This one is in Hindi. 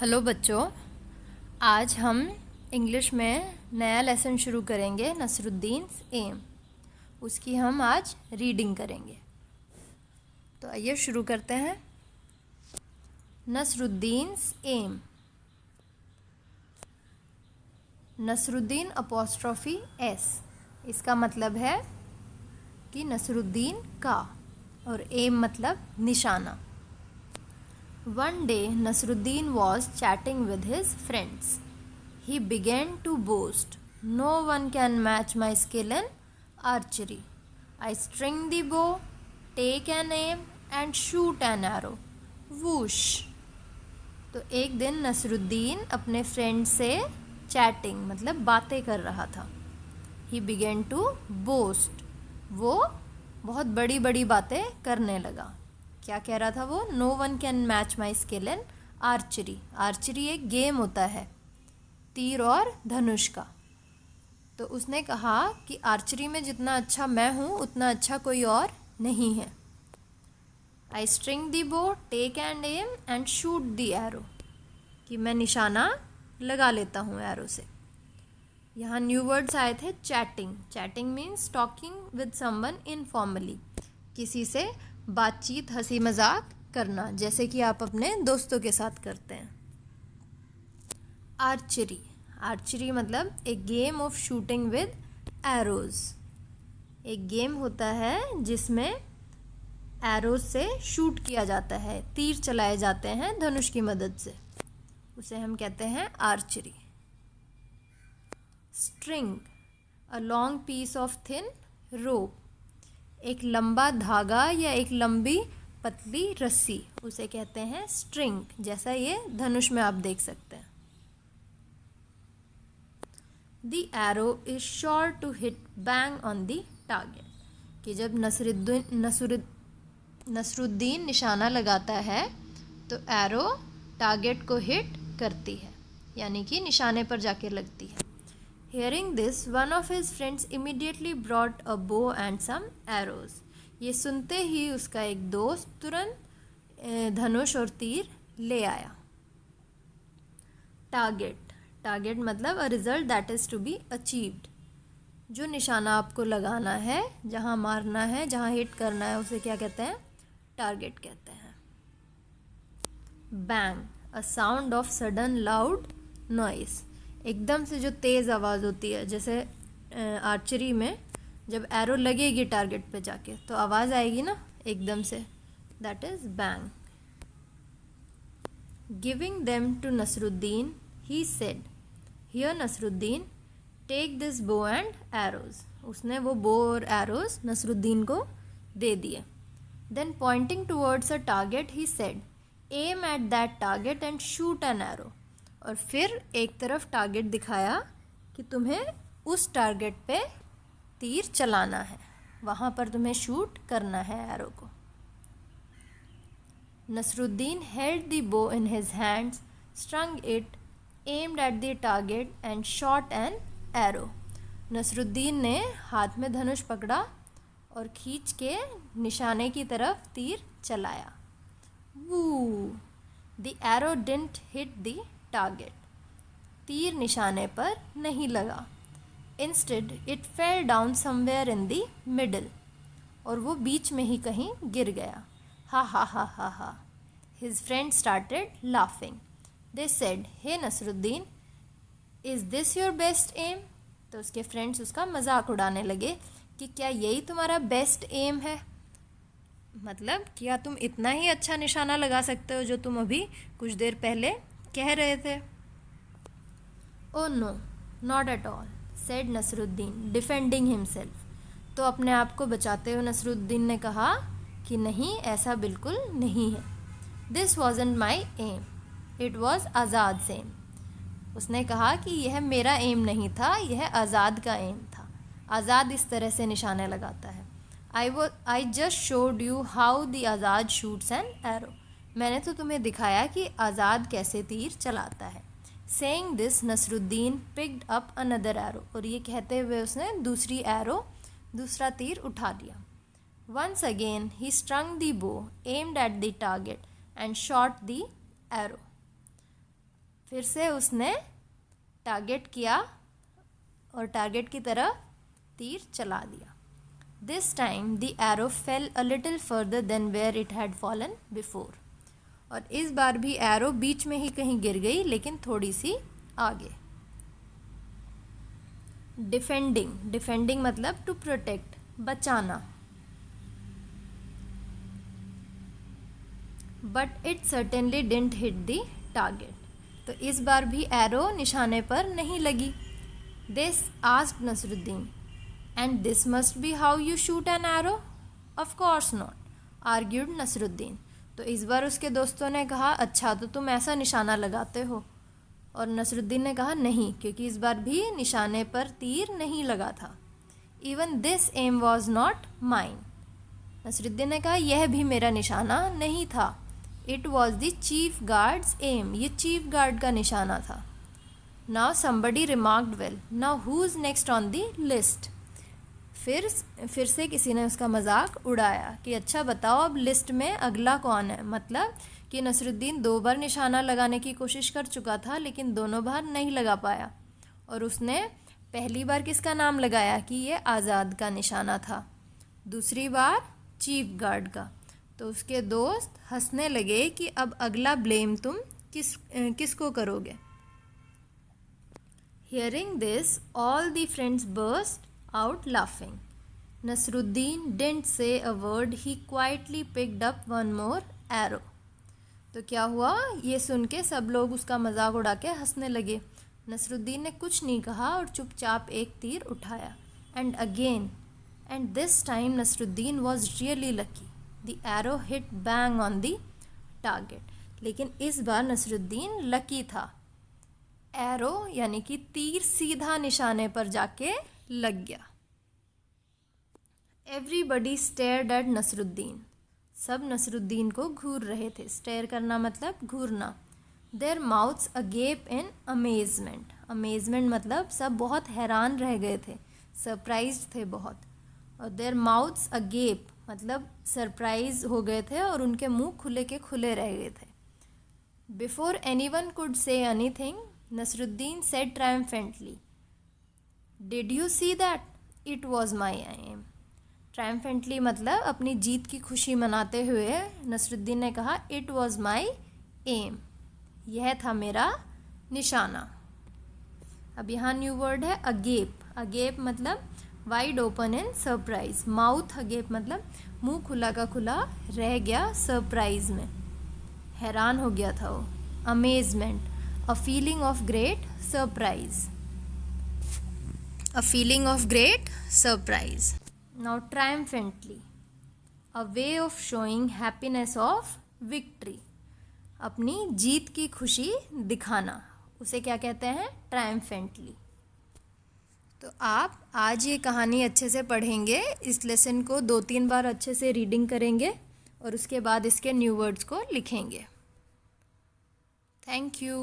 हेलो बच्चों, आज हम इंग्लिश में नया लेसन शुरू करेंगे। नसरुद्दीन्स एम, उसकी हम आज रीडिंग करेंगे। तो आइए शुरू करते हैं। नसरुद्दीन्स एम। नसरुद्दीन अपॉस्ट्रॉफी एस, इसका मतलब है कि नसरुद्दीन का, और एम मतलब निशाना। One day, Nasruddin was chatting with his friends. He began to boast, "No one can match my skill in archery. I string the bow, take an aim, and shoot an arrow. Whoosh!" तो एक दिन नसरुद्दीन अपने फ्रेंड से चैटिंग मतलब बातें कर रहा था। He began to boast, वो बहुत बड़ी बड़ी बातें करने लगा। क्या कह रहा था वो? No one can match my skill in archery. Archery एक गेम होता है, तीर और धनुष का। तो उसने कहा कि आर्चरी में जितना अच्छा मैं हूँ उतना अच्छा कोई और नहीं है। आई string the bow, take and aim and shoot the arrow, कि मैं निशाना लगा लेता हूँ एरो से। यहाँ न्यू वर्ड्स आए थे। Chatting. Chatting means talking with someone informally, किसी से बातचीत, हंसी मजाक करना, जैसे कि आप अपने दोस्तों के साथ करते हैं। आर्चरी। आर्चरी मतलब एक game of shooting with arrows. एक गेम होता है जिसमें एरोज से शूट किया जाता है, तीर चलाए जाते हैं धनुष की मदद से, उसे हम कहते हैं archery. String, a long piece of thin rope, एक लंबा धागा या एक लंबी पतली रस्सी, उसे कहते हैं स्ट्रिंग, जैसा ये धनुष में आप देख सकते हैं। The arrow is sure to hit bang on the target, कि जब नसरुद्दीन निशाना लगाता है तो एरो टारगेट को हिट करती है, यानी कि निशाने पर जाके लगती है। Hearing this, one of his friends immediately brought a bow and some arrows. ये सुनते ही उसका एक दोस्त तुरंत धनुष और तीर ले आया। टारगेट। टारगेट मतलब a result that is to be achieved. जो निशाना आपको लगाना है, जहाँ मारना है, जहाँ हिट करना है, उसे क्या कहते हैं? टारगेट कहते हैं। Bang, a sound of sudden loud noise. एकदम से जो तेज़ आवाज़ होती है, जैसे आर्चरी में जब एरो लगेगी टारगेट पे जाके तो आवाज़ आएगी ना एकदम से, that is bang. Giving them to Nasruddin he said, here Nasruddin, take this bow and arrows. उसने वो बो और एरोज नसरुद्दीन को दे दिए। Then pointing towards a target he said, aim at that target and shoot an arrow. और फिर एक तरफ टारगेट दिखाया कि तुम्हें उस टारगेट पे तीर चलाना है, वहाँ पर तुम्हें शूट करना है एरो को। Nasruddin held the bow in his hands, strung it, aimed at the target and shot an arrow. Nasruddin ने हाथ में धनुष पकड़ा और खींच के निशाने की तरफ तीर चलाया। Woo! The arrow didn't hit the target, तीर निशाने पर नहीं लगा। Instead it fell down somewhere in the middle, और वो बीच में ही कहीं गिर गया। हा हा हा हा हा। His friend started laughing. They said, hey Nasruddin, is this your best aim? तो उसके फ्रेंड्स उसका मजाक उड़ाने लगे कि क्या यही तुम्हारा बेस्ट एम है? मतलब क्या तुम इतना ही अच्छा निशाना लगा सकते हो जो तुम अभी कुछ देर पहले कह रहे थे? Oh no, not at all, said Nasruddin, defending himself. तो अपने आप को बचाते हुए नसरुद्दीन ने कहा कि नहीं, ऐसा बिल्कुल नहीं है। This wasn't my aim, it was Azad aim. उसने कहा कि यह मेरा एम नहीं था, यह आज़ाद का एम था। आज़ाद इस तरह से निशाने लगाता है। I just showed you how the Azad shoots an arrow. मैंने तो तुम्हें दिखाया कि आज़ाद कैसे तीर चलाता है। Saying this, Nasruddin picked up another arrow, और ये कहते हुए उसने दूसरा तीर उठा लिया। Once again he strung the bow, aimed at the target and shot the arrow. फिर से उसने टारगेट किया और टारगेट की तरफ तीर चला दिया। This time the arrow fell a little further than where it had fallen before. और इस बार भी एरो बीच में ही कहीं गिर गई, लेकिन थोड़ी सी आगे। डिफेंडिंग, डिफेंडिंग मतलब टू प्रोटेक्ट, बचाना। But it certainly didn't hit the target. तो इस बार भी एरो निशाने पर नहीं लगी। This asked Nasruddin, and this must be how you shoot an arrow? Of course not, argued Nasruddin. तो इस बार उसके दोस्तों ने कहा, अच्छा तो तुम ऐसा निशाना लगाते हो। और नसरुद्दीन ने कहा नहीं, क्योंकि इस बार भी निशाने पर तीर नहीं लगा था। Even this aim was not mine. Nasruddin ने कहा यह भी मेरा निशाना नहीं था। It was the chief guard's aim, ये चीफ गार्ड का निशाना था। Now somebody remarked, well now who is next on the list. फिर से किसी ने उसका मजाक उड़ाया कि अच्छा बताओ अब लिस्ट में अगला कौन है। मतलब कि नसरुद्दीन 2 बार निशाना लगाने की कोशिश कर चुका था, लेकिन दोनों बार नहीं लगा पाया। और उसने पहली बार किसका नाम लगाया कि ये आज़ाद का निशाना था, दूसरी बार चीफ गार्ड का। तो उसके दोस्त हंसने लगे कि अब अगला ब्लेम तुम किसको करोगे। Hearing this all the friends burst out laughing. Nasruddin didn't say a word. He quietly picked up one more arrow. तो क्या हुआ, ये सुन के सब लोग उसका मजाक उड़ा के हंसने लगे। नसरुद्दीन ने कुछ नहीं कहा और चुपचाप एक तीर उठाया। And again, and this time Nasruddin was really lucky. The arrow hit bang on the target. लेकिन इस बार नसरुद्दीन लकी था। एरो यानी कि तीर सीधा निशाने पर जाके लग गया। Everybody stared at Nasruddin. सब नसरुद्दीन को घूर रहे थे। स्टेयर करना मतलब घूरना। Their mouths agape in amazement. Amazement मतलब सब बहुत हैरान रह गए थे, सरप्राइज थे बहुत। और देयर माउथ्स अगेप मतलब सरप्राइज हो गए थे और उनके मुंह खुले के खुले रह गए थे। Before anyone could say anything, Nasruddin said triumphantly, did you see that? It was my aim. Triumphantly मतलब अपनी जीत की खुशी मनाते हुए नसरुद्दीन ने कहा, इट वॉज माई एम, यह था मेरा निशाना। अब यहाँ न्यू वर्ड है अगेप। अगेप मतलब wide open in surprise. Mouth agape मतलब मुंह खुला का खुला रह गया सरप्राइज में, हैरान हो गया था वो। Amazement, a feeling of great surprise. A feeling of great surprise. Now triumphantly, a way of showing happiness of victory. अपनी जीत की खुशी दिखाना, उसे क्या कहते हैं? triumphantly. तो आप आज ये कहानी अच्छे से पढ़ेंगे, इस लेसन को 2-3 बार अच्छे से रीडिंग करेंगे और उसके बाद इसके न्यू वर्ड्स को लिखेंगे। Thank you.